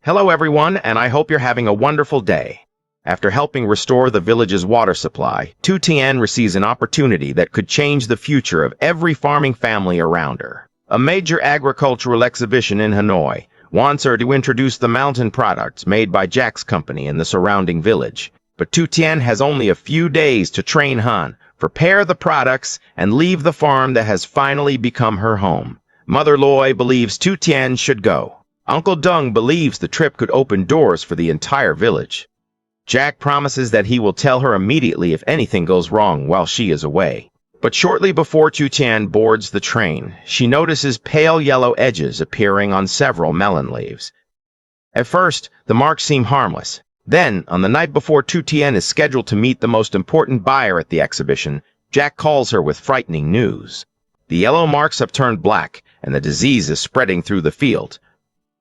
Hello everyone, and I hope you're having a wonderful day. After helping restore the village's water supply, Tu Tien receives an opportunity that could change the future of every farming family around her. A major agricultural exhibition in Hanoi wants her to introduce the mountain products made by Jack's company in the surrounding village. But Tu Tien has only a few days to train Hanh, prepare the products, and leave the farm that has finally become her home. Mother Loi believes Tu Tien should go. Uncle Dung believes the trip could open doors for the entire village. Jack promises that he will tell her immediately if anything goes wrong while she is away. But shortly before Tu Tien boards the train, she notices pale yellow edges appearing on several melon leaves. At first, the marks seem harmless. Then, on the night before Tu Tien is scheduled to meet the most important buyer at the exhibition, Jack calls her with frightening news. The yellow marks have turned black, and the disease is spreading through the field.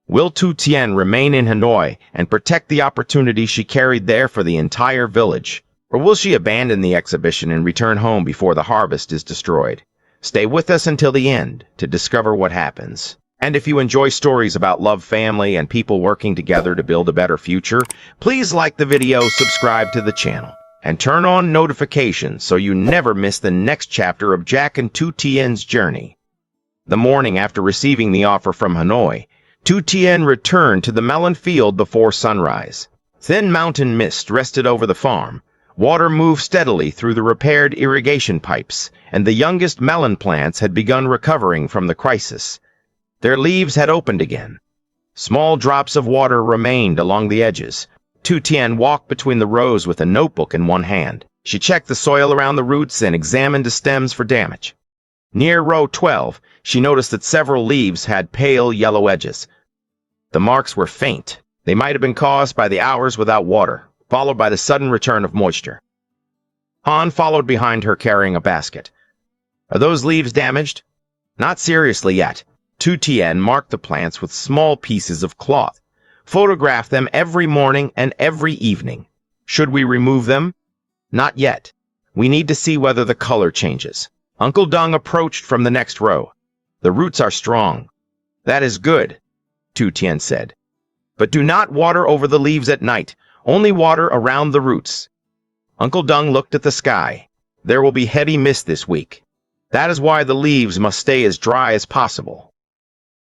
Will Tu Tien remain in Hanoi and protect the opportunity she carried there for the entire village? Or will she abandon the exhibition and return home before the harvest is destroyed? Stay with us until the end to discover what happens. And if you enjoy stories about love, family, and people working together to build a better future, please like the video, subscribe to the channel, and turn on notifications so you never miss the next chapter of Jack and Tu Tien's journey. The morning after receiving the offer from Hanoi, Tu Tien returned to the melon field before sunrise. Thin mountain mist rested over the farm. Water moved steadily through the repaired irrigation pipes, and the youngest melon plants had begun recovering from the crisis. Their leaves had opened again. Small drops of water remained along the edges. Tu Tien walked between the rows with a notebook in one hand. She checked the soil around the roots and examined the stems for damage. Near row 12, she noticed that several leaves had pale yellow edges. The marks were faint. They might have been caused by the hours without water, followed by the sudden return of moisture. Han followed behind her carrying a basket. Are those leaves damaged? Not seriously yet. Tu Tien marked the plants with small pieces of cloth. Photograph them every morning and every evening. Should we remove them? Not yet. We need to see whether the color changes. Uncle Dung approached from the next row. The roots are strong. That is good, Tu Tien said. But do not water over the leaves at night. Only water around the roots. Uncle Dung looked at the sky. There will be heavy mist this week. That is why the leaves must stay as dry as possible.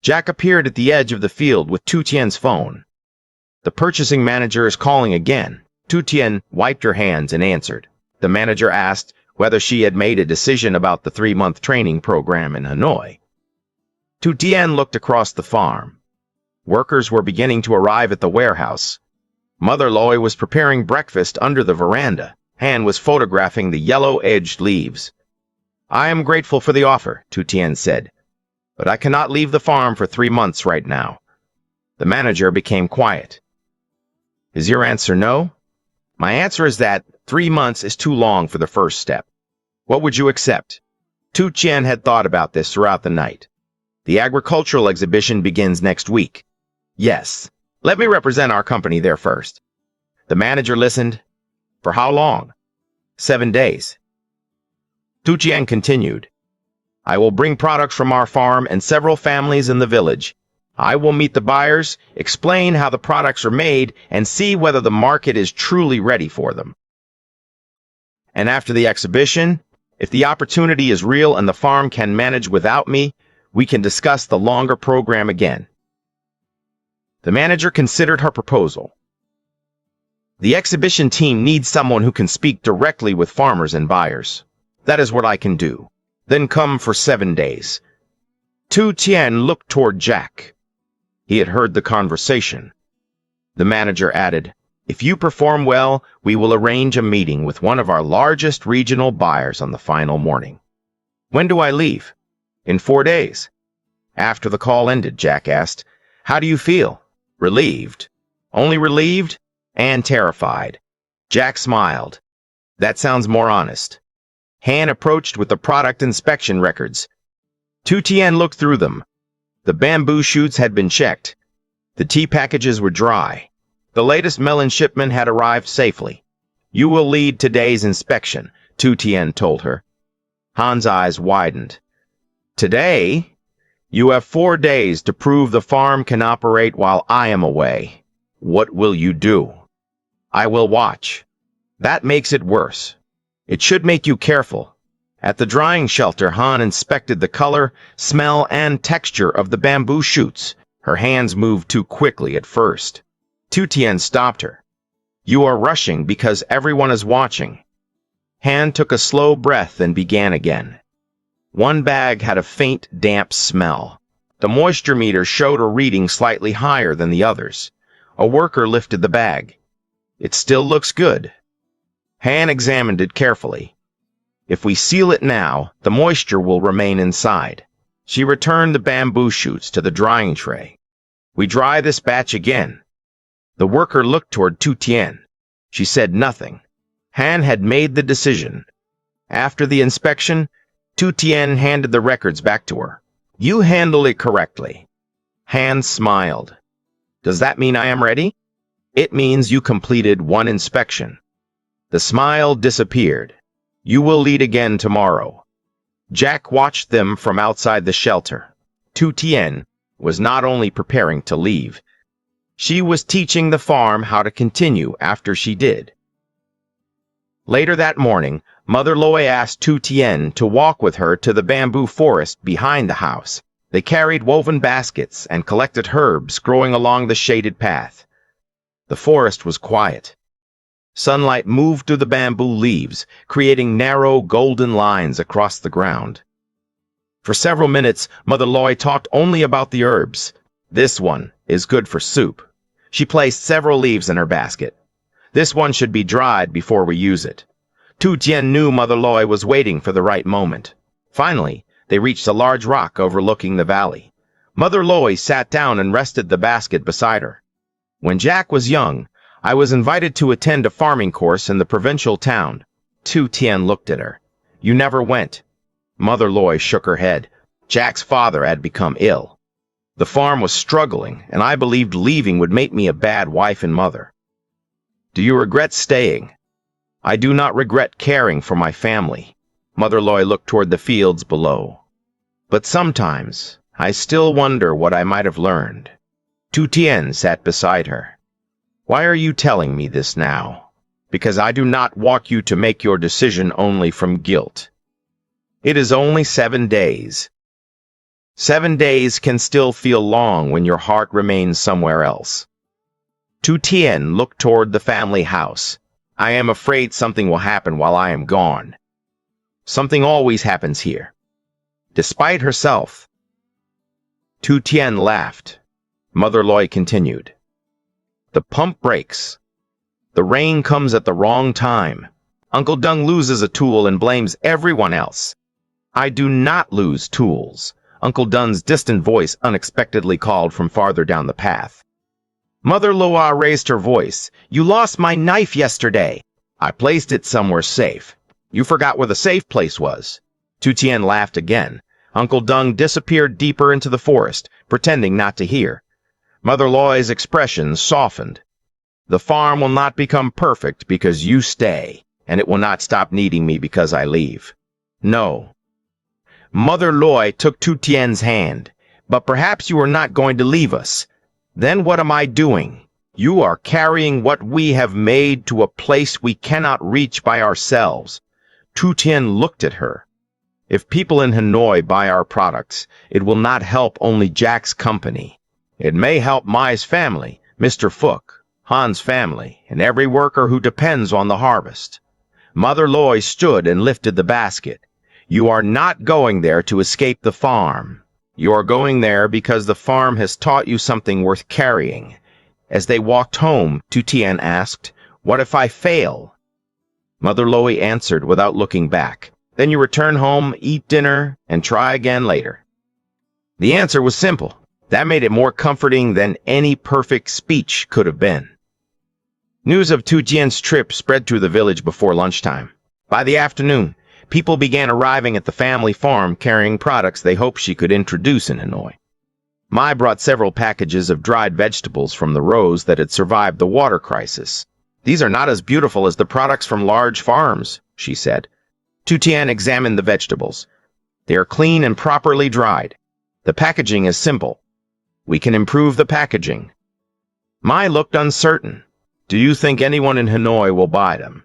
Jack appeared at the edge of the field with Tu Tien's phone. The purchasing manager is calling again. Tu Tien wiped her hands and answered. The manager asked whether she had made a decision about the 3-month training program in Hanoi. Tu Tien looked across the farm. Workers were beginning to arrive at the warehouse. Mother Loi was preparing breakfast under the veranda. Han was photographing the yellow-edged leaves. I am grateful for the offer, Tu Tien said, but I cannot leave the farm for 3 months right now. The manager became quiet. Is your answer no? My answer is that 3 months is too long for the first step. What would you accept? Tu Tien had thought about this throughout the night. The agricultural exhibition begins next week. Yes, let me represent our company there first. The manager listened. For how long? 7 days. Tu Tien continued. I will bring products from our farm and several families in the village. I will meet the buyers, explain how the products are made, and see whether the market is truly ready for them. And after the exhibition, if the opportunity is real and the farm can manage without me, we can discuss the longer program again. The manager considered her proposal. The exhibition team needs someone who can speak directly with farmers and buyers. That is what I can do. Then come for 7 days. Tu Tien looked toward Jack. He had heard the conversation. The manager added, if you perform well, we will arrange a meeting with one of our largest regional buyers on the final morning. When do I leave? In 4 days. After the call ended, Jack asked, how do you feel? Relieved. Only relieved and terrified. Jack smiled. That sounds more honest. Han approached with the product inspection records. Tu Tien looked through them. The bamboo shoots had been checked. The tea packages were dry. The latest melon shipment had arrived safely. You will lead today's inspection, Tu Tien told her. Han's eyes widened. Today? You have 4 days to prove the farm can operate while I am away. What will you do? I will watch. That makes it worse. It should make you careful. At the drying shelter, Han inspected the color, smell, and texture of the bamboo shoots. Her hands moved too quickly at first. Tu Tien stopped her. You are rushing because everyone is watching. Han took a slow breath and began again. One bag had a faint, damp smell. The moisture meter showed a reading slightly higher than the others. A worker lifted the bag. It still looks good. Han examined it carefully. If we seal it now, the moisture will remain inside. She returned the bamboo shoots to the drying tray. We dry this batch again. The worker looked toward Tu Tien. She said nothing. Han had made the decision. After the inspection, Tu Tien handed the records back to her. You handled it correctly. Han smiled. Does that mean I am ready? It means you completed one inspection. The smile disappeared. You will lead again tomorrow. Jack watched them from outside the shelter. Tu Tien was not only preparing to leave, she was teaching the farm how to continue after she did. Later that morning, Mother Loi asked Tu Tien to walk with her to the bamboo forest behind the house. They carried woven baskets and collected herbs growing along the shaded path. The forest was quiet. Sunlight moved through the bamboo leaves, creating narrow golden lines across the ground. For several minutes, Mother Loi talked only about the herbs. This one is good for soup. She placed several leaves in her basket. This one should be dried before we use it. Tu Tien knew Mother Loi was waiting for the right moment. Finally, they reached a large rock overlooking the valley. Mother Loi sat down and rested the basket beside her. When Jack was young, I was invited to attend a farming course in the provincial town. Tu Tien looked at her. You never went. Mother Loi shook her head. Jack's father had become ill. The farm was struggling, and I believed leaving would make me a bad wife and mother. Do you regret staying? I do not regret caring for my family. Mother Loi looked toward the fields below. But sometimes, I still wonder what I might have learned. Tu Tien sat beside her. Why are you telling me this now? Because I do not want you to make your decision only from guilt. It is only 7 days. 7 days can still feel long when your heart remains somewhere else. Tu Tien looked toward the family house. I am afraid something will happen while I am gone. Something always happens here. Despite herself. Tu Tien laughed. Mother Loi continued. The pump breaks. The rain comes at the wrong time. Uncle Dung loses a tool and blames everyone else. I do not lose tools. Uncle Dung's distant voice unexpectedly called from farther down the path. Mother Loi raised her voice. You lost my knife yesterday. I placed it somewhere safe. You forgot where the safe place was. Tu Tien laughed again. Uncle Dung disappeared deeper into the forest, pretending not to hear. Mother Loi's expression softened. The farm will not become perfect because you stay, and it will not stop needing me because I leave. No. Mother Loi took Tu Tien's hand. But perhaps you are not going to leave us. Then what am I doing? You are carrying what we have made to a place we cannot reach by ourselves. Tu Tien looked at her. If people in Hanoi buy our products, it will not help only Jack's company. It may help Mai's family, Mr. Phuc, Han's family, and every worker who depends on the harvest. Mother Loi stood and lifted the basket. You are not going there to escape the farm. You are going there because the farm has taught you something worth carrying. As they walked home, Tu Tien asked, What if I fail? Mother Loi answered without looking back. Then you return home, eat dinner, and try again later. The answer was simple. That made it more comforting than any perfect speech could have been. News of Tu Tien's trip spread through the village before lunchtime. By the afternoon, people began arriving at the family farm carrying products they hoped she could introduce in Hanoi. Mai brought several packages of dried vegetables from the rows that had survived the water crisis. These are not as beautiful as the products from large farms, she said. Tu Tien examined the vegetables. They are clean and properly dried. The packaging is simple. We can improve the packaging. Mai looked uncertain. Do you think anyone in Hanoi will buy them?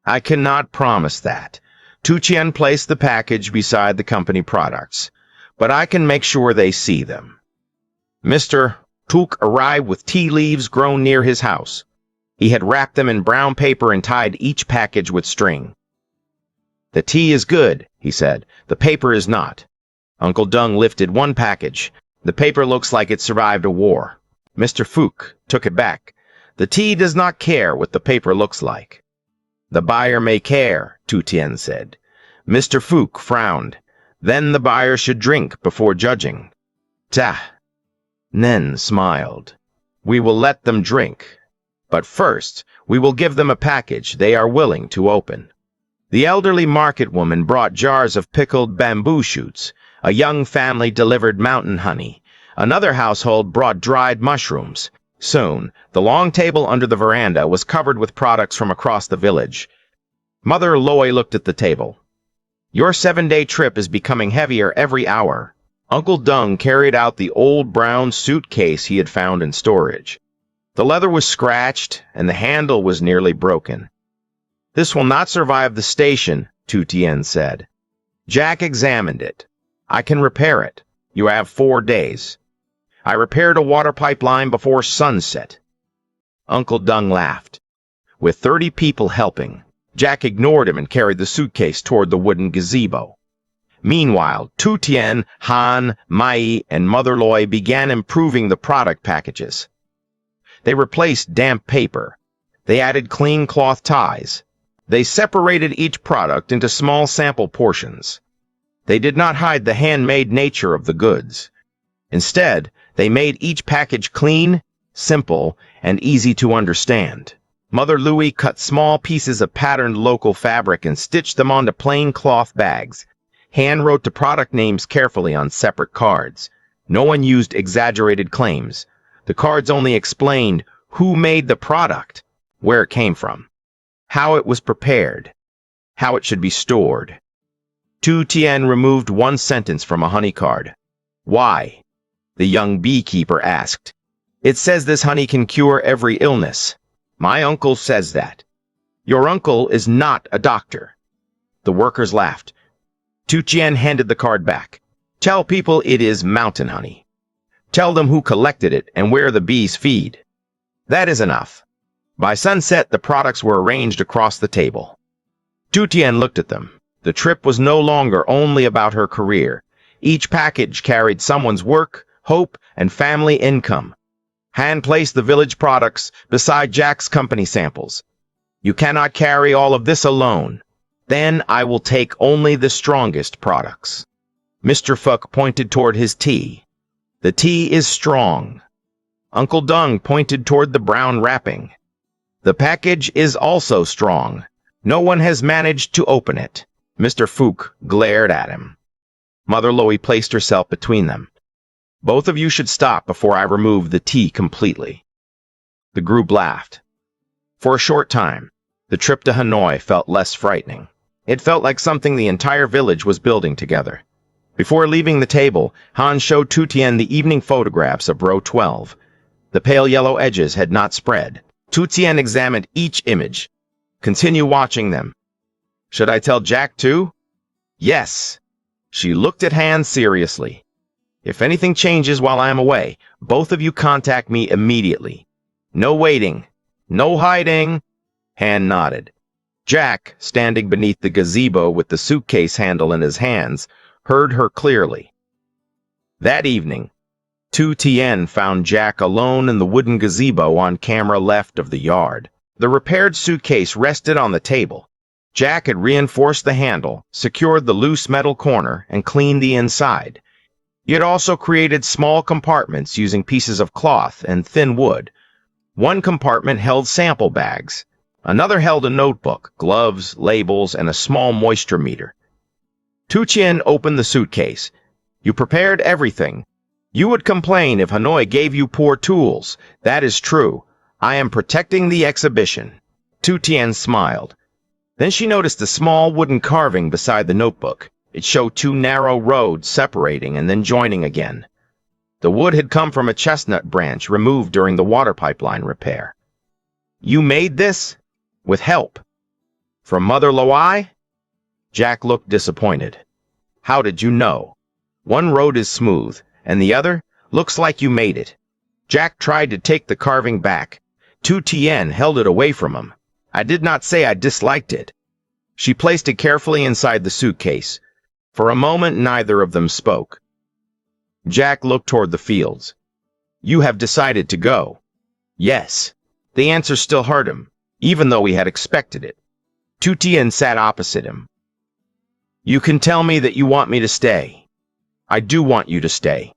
I cannot promise that. Tu Tien placed the package beside the company products, but I can make sure they see them. Mr. Tuk arrived with tea leaves grown near his house. He had wrapped them in brown paper and tied each package with string. The tea is good, he said. The paper is not. Uncle Dung lifted one package. The paper looks like it survived a war. Mr. Fook took it back. The tea does not care what the paper looks like. The buyer may care, Tu Tien said. Mr. Fook frowned. Then the buyer should drink before judging. Ta. Nen smiled. We will let them drink. But first, we will give them a package they are willing to open. The elderly market woman brought jars of pickled bamboo shoots. A young family delivered mountain honey. Another household brought dried mushrooms. Soon, the long table under the veranda was covered with products from across the village. Mother Loy looked at the table. Your 7-day trip is becoming heavier every hour. Uncle Dung carried out the old brown suitcase he had found in storage. The leather was scratched, and the handle was nearly broken. This will not survive the station, Tu Tien said. Jack examined it. I can repair it. You have 4 days. I repaired a water pipeline before sunset. Uncle Dung laughed. With 30 people helping, Jack ignored him and carried the suitcase toward the wooden gazebo. Meanwhile, Tu Tien, Han, Mai, and Mother Loy began improving the product packages. They replaced damp paper. They added clean cloth ties. They separated each product into small sample portions. They did not hide the handmade nature of the goods. Instead, they made each package clean, simple, and easy to understand. Mother Louie cut small pieces of patterned local fabric and stitched them onto plain cloth bags. Han wrote the product names carefully on separate cards. No one used exaggerated claims. The cards only explained who made the product, where it came from, how it was prepared, how it should be stored. Tu Tien removed one sentence from a honey card. Why? The young beekeeper asked. It says this honey can cure every illness. My uncle says that. Your uncle is not a doctor. The workers laughed. Tu Tien handed the card back. Tell people it is mountain honey. Tell them who collected it and where the bees feed. That is enough. By sunset, the products were arranged across the table. Tu Tien looked at them. The trip was no longer only about her career. Each package carried someone's work, hope, and family income. Han placed the village products beside Jack's company samples. You cannot carry all of this alone. Then I will take only the strongest products. Mr. Fuck pointed toward his tea. The tea is strong. Uncle Dung pointed toward the brown wrapping. The package is also strong. No one has managed to open it. Mr. Fook glared at him. Mother Loie placed herself between them. Both of you should stop before I remove the tea completely. The group laughed. For a short time, the trip to Hanoi felt less frightening. It felt like something the entire village was building together. Before leaving the table, Han showed Tu Tien the evening photographs of row 12. The pale yellow edges had not spread. Tu Tien examined each image. Continue watching them. Should I tell Jack too? Yes. She looked at Han seriously. If anything changes while I am away, both of you contact me immediately. No waiting. No hiding. Han nodded. Jack, standing beneath the gazebo with the suitcase handle in his hands, heard her clearly. That evening, Tu Tien found Jack alone in the wooden gazebo on camera left of the yard. The repaired suitcase rested on the table. Jack had reinforced the handle, secured the loose metal corner, and cleaned the inside. He had also created small compartments using pieces of cloth and thin wood. One compartment held sample bags. Another held a notebook, gloves, labels, and a small moisture meter. Tu Tien opened the suitcase. You prepared everything. You would complain if Hanoi gave you poor tools. That is true. I am protecting the exhibition. Tu Tien smiled. Then she noticed a small wooden carving beside the notebook. It showed two narrow roads separating and then joining again. The wood had come from a chestnut branch removed during the water pipeline repair. You made this? With help? From Mother Loai? Jack looked disappointed. How did you know? One road is smooth, and the other looks like you made it. Jack tried to take the carving back. Tu Tien held it away from him. I did not say I disliked it. She placed it carefully inside the suitcase. For a moment, neither of them spoke. Jack looked toward the fields. You have decided to go. Yes. The answer still hurt him, even though he had expected it. Tu Tien sat opposite him. You can tell me that you want me to stay. I do want you to stay.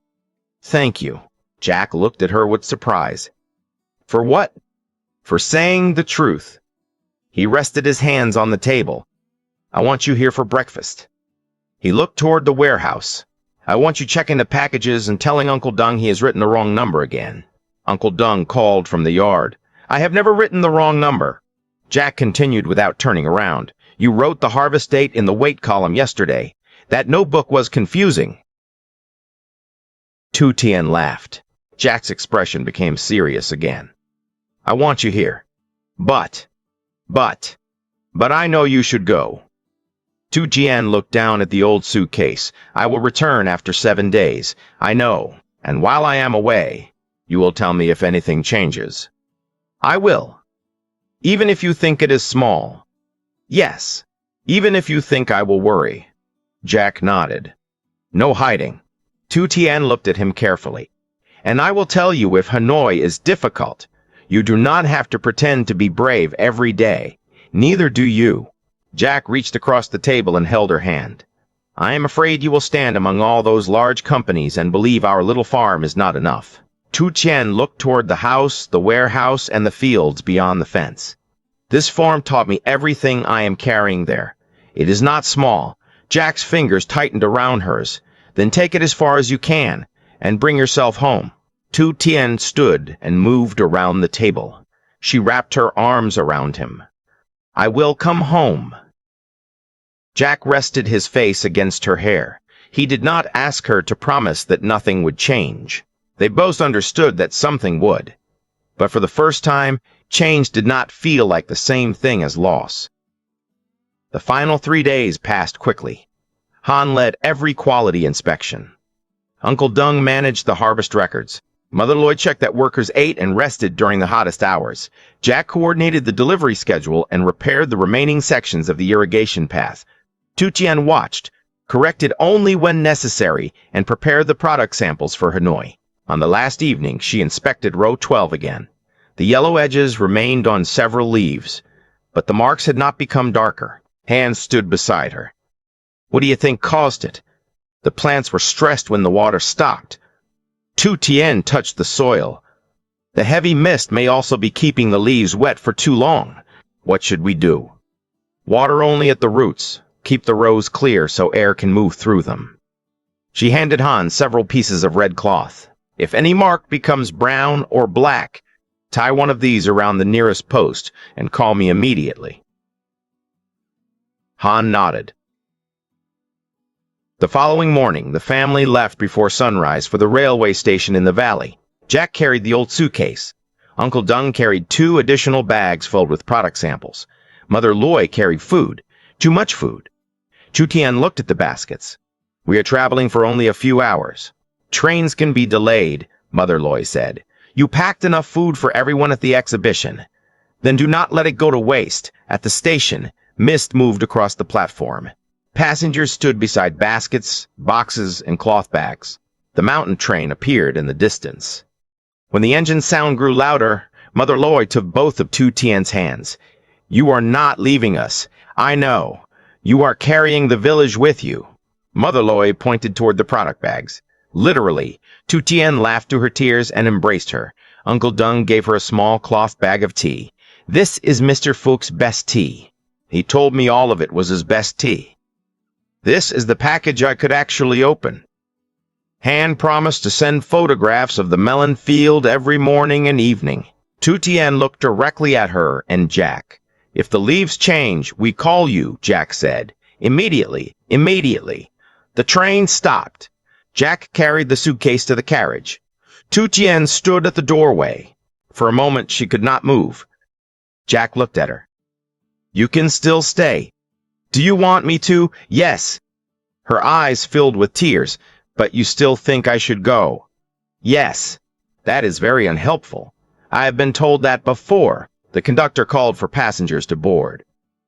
Thank you. Jack looked at her with surprise. For what? For saying the truth. He rested his hands on the table. I want you here for breakfast. He looked toward the warehouse. I want you checking the packages and telling Uncle Dung he has written the wrong number again. Uncle Dung called from the yard. I have never written the wrong number. Jack continued without turning around. You wrote the harvest date in the weight column yesterday. That notebook was confusing. Tu Tien laughed. Jack's expression became serious again. I want you here. But I know you should go. Tu Tien looked down at the old suitcase. I will return after 7 days. I know, and while I am away, you will tell me if anything changes. I will. Even if you think it is small. Yes, even if you think I will worry. Jack nodded. No hiding. Tu Tien looked at him carefully. And I will tell you if Hanoi is difficult. You do not have to pretend to be brave every day. Neither do you. Jack reached across the table and held her hand. I am afraid you will stand among all those large companies and believe our little farm is not enough. Tu Tien looked toward the house, the warehouse, and the fields beyond the fence. This farm taught me everything I am carrying there. It is not small. Jack's fingers tightened around hers. Then take it as far as you can, and bring yourself home. Tu Tien stood and moved around the table. She wrapped her arms around him. I will come home. Jack rested his face against her hair. He did not ask her to promise that nothing would change. They both understood that something would. But for the first time, change did not feel like the same thing as loss. The final 3 days passed quickly. Han led every quality inspection. Uncle Dung managed the harvest records. Mother Lloyd checked that workers ate and rested during the hottest hours. Jack coordinated the delivery schedule and repaired the remaining sections of the irrigation path. Tu Tien watched, corrected only when necessary, and prepared the product samples for Hanoi. On the last evening, she inspected row 12 again. The yellow edges remained on several leaves, but the marks had not become darker. Han stood beside her. What do you think caused it? The plants were stressed when the water stopped. Tu Tien touched the soil. The heavy mist may also be keeping the leaves wet for too long. What should we do? Water only at the roots. Keep the rows clear so air can move through them. She handed Han several pieces of red cloth. If any mark becomes brown or black, tie one of these around the nearest post and call me immediately. Han nodded. The following morning, the family left before sunrise for the railway station in the valley. Jack carried the old suitcase. Uncle Dung carried 2 additional bags filled with product samples. Mother Loy carried food, too much food. Tu Tien looked at the baskets. We are traveling for only a few hours. Trains can be delayed, Mother Loy said. You packed enough food for everyone at the exhibition. Then do not let it go to waste. At the station, mist moved across the platform. Passengers stood beside baskets, boxes, and cloth bags. The mountain train appeared in the distance. When the engine sound grew louder, Mother Loy took both of Tu Tien's hands. You are not leaving us. I know. You are carrying the village with you. Mother Loy pointed toward the product bags. Literally, Tu Tien laughed through her tears and embraced her. Uncle Dung gave her a small cloth bag of tea. This is Mr. Fuch's best tea. He told me all of it was his best tea. This is the package I could actually open. Han promised to send photographs of the melon field every morning and evening. Tu Tien looked directly at her and Jack. If the leaves change, we call you, Jack said. Immediately, the train stopped. Jack carried the suitcase to the carriage. Tu Tien stood at the doorway. For a moment, she could not move. Jack looked at her. "You can still stay. Do you want me to?" "Yes." Her eyes filled with tears. "But you still think I should go?" "Yes." "That is very unhelpful. I have been told that before." The conductor called for passengers to board.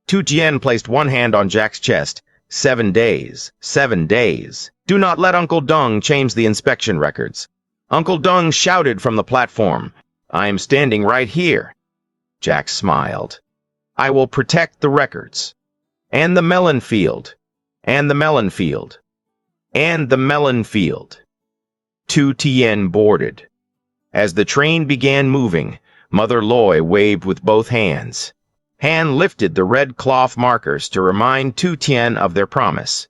Tu Tien placed one hand on Jack's chest. 7 days. 7 days. Do not let Uncle Dung change the inspection records. Uncle Dung shouted from the platform. "I am standing right here." Jack smiled. "I will protect the records. And the melon field. And the melon field. And the melon field." Tu Tien boarded. As the train began moving, Mother Loy waved with both hands. Han lifted the red cloth markers to remind Tu Tien of their promise.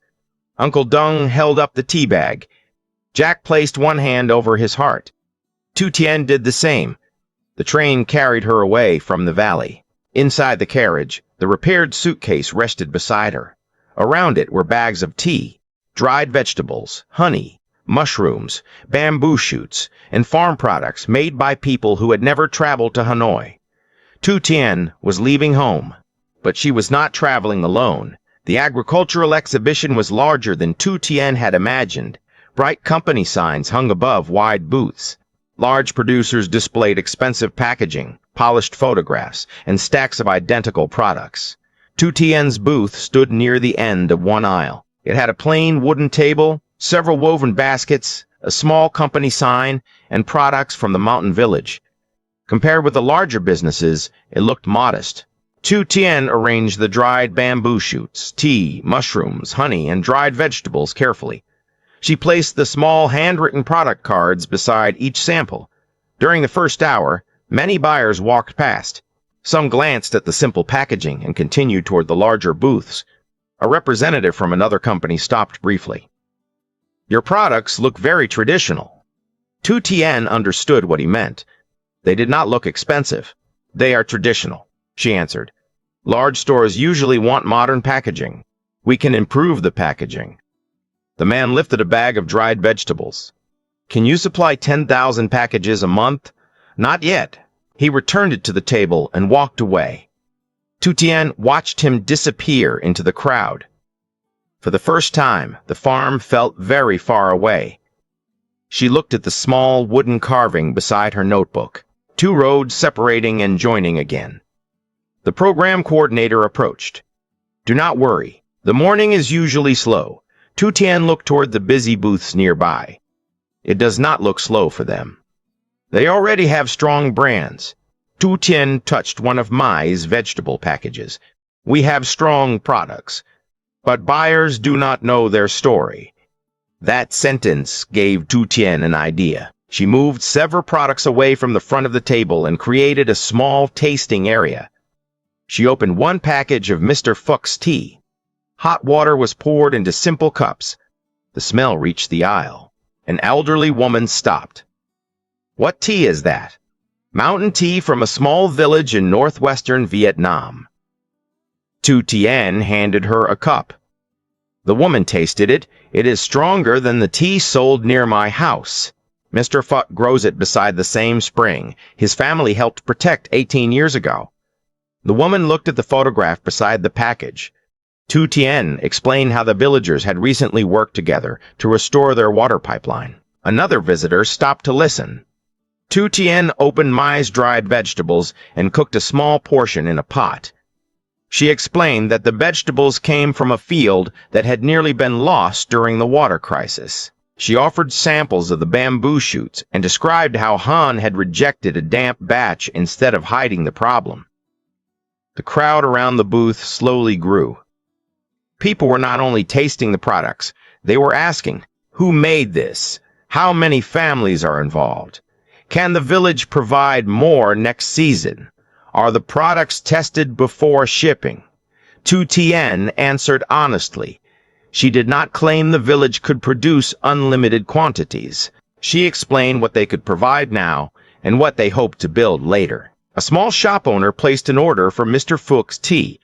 Uncle Dung held up the tea bag. Jack placed one hand over his heart. Tu Tien did the same. The train carried her away from the valley. Inside the carriage, the repaired suitcase rested beside her. Around it were bags of tea, dried vegetables, honey, mushrooms, bamboo shoots, and farm products made by people who had never traveled to Hanoi. Tu Tien was leaving home, but she was not traveling alone. The agricultural exhibition was larger than Tu Tien had imagined. Bright company signs hung above wide booths. Large producers displayed expensive packaging, polished photographs, and stacks of identical products. Tu Tien's booth stood near the end of one aisle. It had a plain wooden table, several woven baskets, a small company sign, and products from the mountain village. Compared with the larger businesses, it looked modest. Tu Tien arranged the dried bamboo shoots, tea, mushrooms, honey, and dried vegetables carefully. She placed the small handwritten product cards beside each sample. During the first hour, many buyers walked past. Some glanced at the simple packaging and continued toward the larger booths. A representative from another company stopped briefly. "Your products look very traditional." Tu Tien understood what he meant. "They did not look expensive. They are traditional," she answered. "Large stores usually want modern packaging. We can improve the packaging." The man lifted a bag of dried vegetables. "Can you supply 10,000 packages a month?" "Not yet." He returned it to the table and walked away. Tu Tien watched him disappear into the crowd. For the first time, the farm felt very far away. She looked at the small wooden carving beside her notebook, 2 roads separating and joining again. The program coordinator approached. "Do not worry. The morning is usually slow." Tu Tien looked toward the busy booths nearby. "It does not look slow for them. They already have strong brands." Tu Tien touched one of Mai's vegetable packages. "We have strong products, but buyers do not know their story." That sentence gave Tu Tien an idea. She moved several products away from the front of the table and created a small tasting area. She opened one package of Mr. Fuchs tea. Hot water was poured into simple cups. The smell reached the aisle. An elderly woman stopped. "What tea is that?" "Mountain tea from a small village in northwestern Vietnam." Tu Tien handed her a cup. The woman tasted it. "It is stronger than the tea sold near my house. Mr. Fuchs grows it beside the same spring his family helped protect 18 years ago." The woman looked at the photograph beside the package. Tu Tien explained how the villagers had recently worked together to restore their water pipeline. Another visitor stopped to listen. Tu Tien opened Mai's dried vegetables and cooked a small portion in a pot. She explained that the vegetables came from a field that had nearly been lost during the water crisis. She offered samples of the bamboo shoots and described how Han had rejected a damp batch instead of hiding the problem. The crowd around the booth slowly grew. People were not only tasting the products, they were asking, "Who made this? How many families are involved? Can the village provide more next season? Are the products tested before shipping?" Tu Tien answered honestly. She did not claim the village could produce unlimited quantities. She explained what they could provide now and what they hoped to build later. A small shop owner placed an order for Mr. Fuchs tea.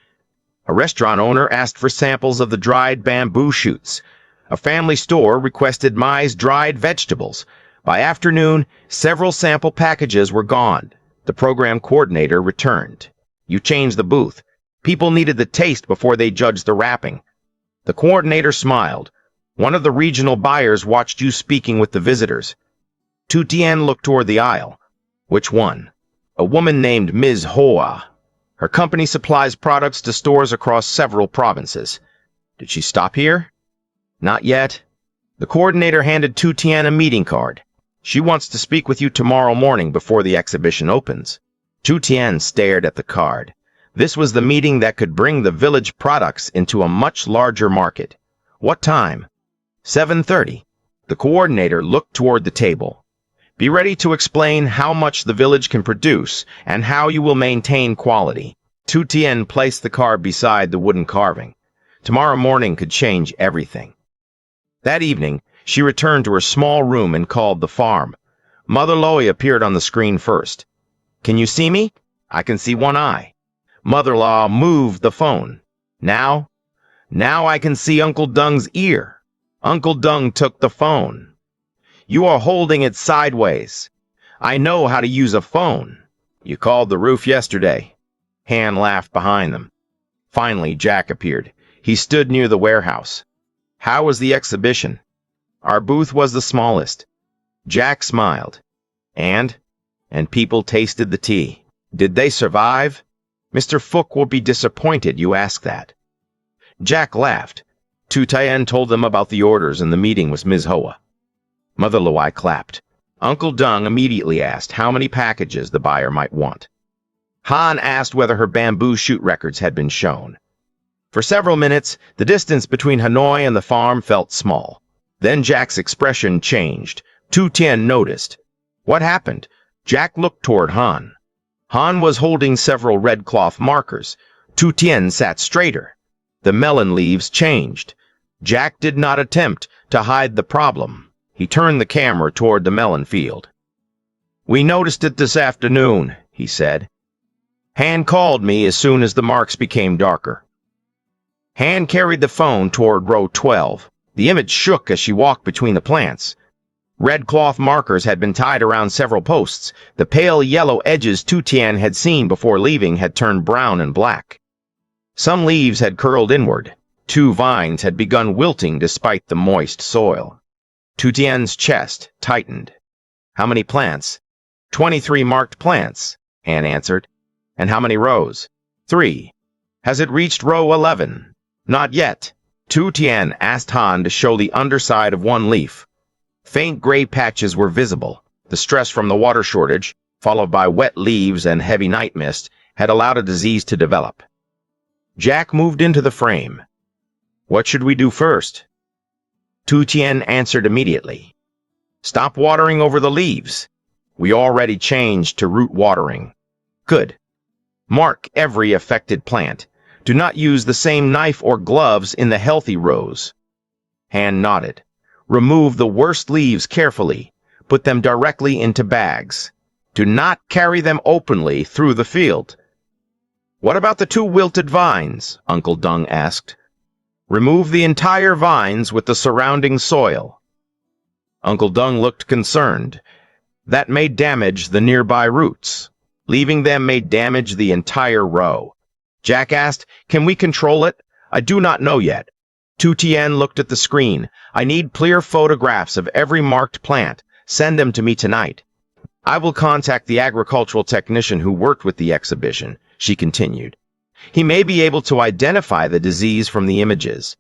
A restaurant owner asked for samples of the dried bamboo shoots. A family store requested Mai's dried vegetables. By afternoon, several sample packages were gone. The program coordinator returned. You changed the booth. People needed the taste before they judged the wrapping. The coordinator smiled. One of the regional buyers watched you speaking with the visitors. Tu Tien looked toward the aisle. Which one? A woman named Ms. Hoa. Her company supplies products to stores across several provinces. Did she stop here? Not yet. The coordinator handed Tu Tien a meeting card. She wants to speak with you tomorrow morning before the exhibition opens. Tu Tien stared at the card. This was the meeting that could bring the village products into a much larger market. What time? 7:30. The coordinator looked toward the table. Be ready to explain how much the village can produce and how you will maintain quality. Tu Tien placed the card beside the wooden carving. Tomorrow morning could change everything. That evening, she returned to her small room and called the farm. Mother Loie appeared on the screen first. Can you see me? I can see one eye. Mother-in-law moved the phone. Now I can see Uncle Dung's ear. Uncle Dung took the phone. You are holding it sideways. I know how to use a phone. You called the roof yesterday. Han laughed behind them. Finally, Jack appeared. He stood near the warehouse. How was the exhibition? Our booth was the smallest. Jack smiled. And people tasted the tea. Did they survive? Mr. Fook will be disappointed you ask that. Jack laughed. Tu Tien told them about the orders and the meeting with Ms. Hoa. Mother Loie clapped. Uncle Dung immediately asked how many packages the buyer might want. Han asked whether her bamboo shoot records had been shown. For several minutes, the distance between Hanoi and the farm felt small. Then Jack's expression changed. Tu Tien noticed. What happened? Jack looked toward Han. Han was holding several red cloth markers. Tu Tien sat straighter. The melon leaves changed. Jack did not attempt to hide the problem. He turned the camera toward the melon field. We noticed it this afternoon, he said. Han called me as soon as the marks became darker. Han carried the phone toward row 12. The image shook as she walked between the plants. Red cloth markers had been tied around several posts. The pale yellow edges Tu Tien had seen before leaving had turned brown and black. Some leaves had curled inward. 2 vines had begun wilting despite the moist soil. Tu Tien's chest tightened. How many plants? 23 marked plants, Han answered. And how many rows? 3. Has it reached row 11? Not yet. Tu Tien asked Han to show the underside of one leaf. Faint gray patches were visible. The stress from the water shortage, followed by wet leaves and heavy night mist, had allowed a disease to develop. Jack moved into the frame. What should we do first? Tu Tien answered immediately. Stop watering over the leaves. We already changed to root watering. Good. Mark every affected plant. Do not use the same knife or gloves in the healthy rows. Han nodded. Remove the worst leaves carefully. Put them directly into bags. Do not carry them openly through the field. What about the 2 wilted vines? Uncle Dung asked. Remove the entire vines with the surrounding soil. Uncle Dung looked concerned. That may damage the nearby roots. Leaving them may damage the entire row. Jack asked, Can we control it? I do not know yet. Tu Tien looked at the screen. I need clear photographs of every marked plant. Send them to me tonight. I will contact the agricultural technician who worked with the exhibition, she continued. He may be able to identify the disease from the images.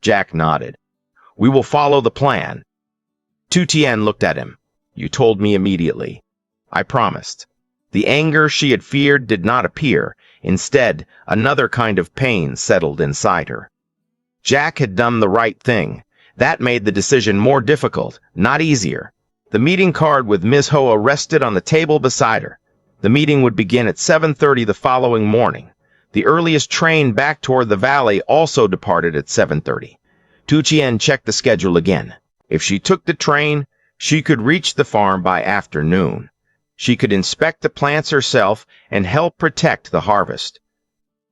Jack nodded. We will follow the plan. Tu Tien looked at him. You told me immediately. I promised. The anger she had feared did not appear. Instead, another kind of pain settled inside her. Jack had done the right thing. That made the decision more difficult, not easier. The meeting card with Ms. Hoa rested on the table beside her. The meeting would begin at 7:30 the following morning. The earliest train back toward the valley also departed at 7:30. Tu Tien checked the schedule again. If she took the train, she could reach the farm by afternoon. She could inspect the plants herself and help protect the harvest.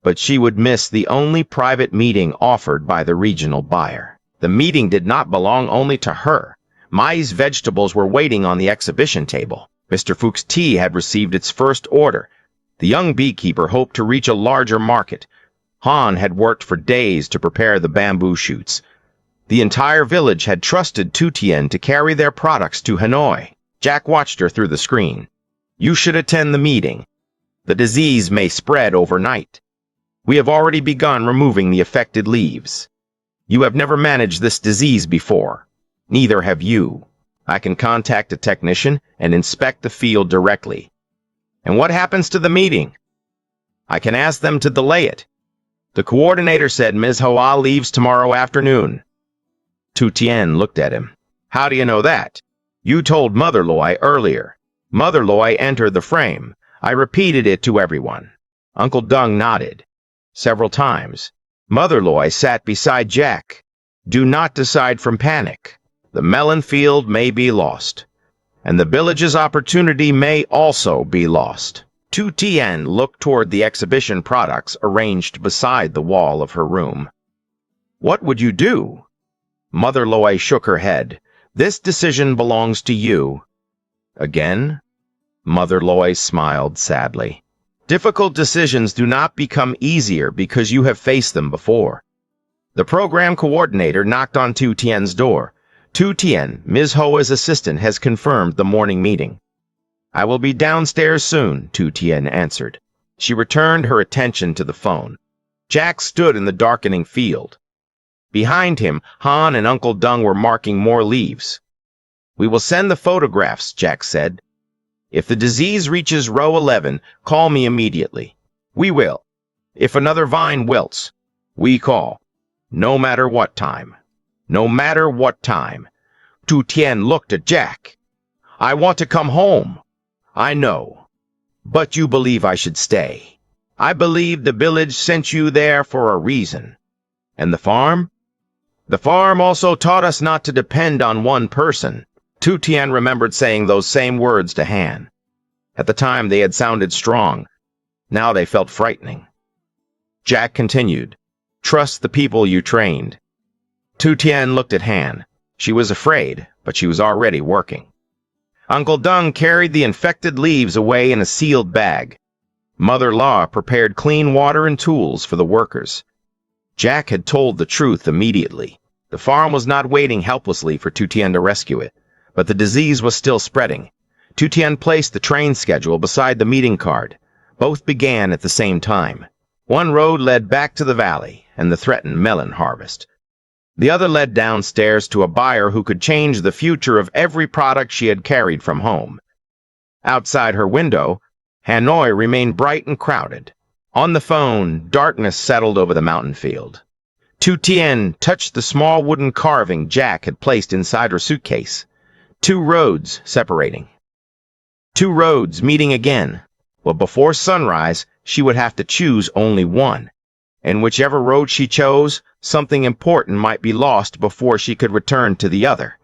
but she would miss the only private meeting offered by the regional buyer. The meeting did not belong only to her. Mai's vegetables were waiting on the exhibition table. Mr. Fuchs' tea had received its first order. The young beekeeper hoped to reach a larger market. Han had worked for days to prepare the bamboo shoots. The entire village had trusted Tu Tien to carry their products to Hanoi. Jack watched her through the screen. You should attend the meeting. The disease may spread overnight. We have already begun removing the affected leaves. You have never managed this disease before. Neither have you. I can contact a technician and inspect the field directly. And what happens to the meeting? I can ask them to delay it. The coordinator said Ms. Hoa leaves tomorrow afternoon. Tu Tien looked at him. How do you know that? You told Mother Loy earlier. Mother Loy entered the frame. I repeated it to everyone. Uncle Dung nodded. Several times. Mother Loy sat beside Jack. Do not decide from panic. The melon field may be lost. And the village's opportunity may also be lost. Tu Tien looked toward the exhibition products arranged beside the wall of her room. What would you do? Mother Loy shook her head. This decision belongs to you. Again? Mother Loy smiled sadly. Difficult decisions do not become easier because you have faced them before. The program coordinator knocked on Tu Tien's door. Tu Tien, Ms. Hoa's assistant, has confirmed the morning meeting. I will be downstairs soon, Tu Tien answered. She returned her attention to the phone. Jack stood in the darkening field. Behind him, Han and Uncle Dung were marking more leaves. We will send the photographs, Jack said. If the disease reaches row 11, call me immediately. We will. If another vine wilts, we call. No matter what time. No matter what time. Tu Tien looked at Jack. I want to come home. I know. But you believe I should stay. I believe the village sent you there for a reason. And the farm? The farm also taught us not to depend on one person. Tu Tien remembered saying those same words to Han. At the time they had sounded strong. Now they felt frightening. Jack continued, Trust the people you trained. Tu Tien looked at Han. She was afraid, but she was already working. Uncle Dung carried the infected leaves away in a sealed bag. Mother Law prepared clean water and tools for the workers. Jack had told the truth immediately. The farm was not waiting helplessly for Tu Tien to rescue it, but the disease was still spreading. Tu Tien placed the train schedule beside the meeting card. Both began at the same time. One road led back to the valley and the threatened melon harvest. The other led downstairs to a buyer who could change the future of every product she had carried from home. Outside her window, Hanoi remained bright and crowded. On the phone, darkness settled over the mountain field. Tu Tien touched the small wooden carving Jack had placed inside her suitcase. 2 roads separating. 2 roads meeting again. Well, before sunrise, she would have to choose only one. And whichever road she chose, something important might be lost before she could return to the other.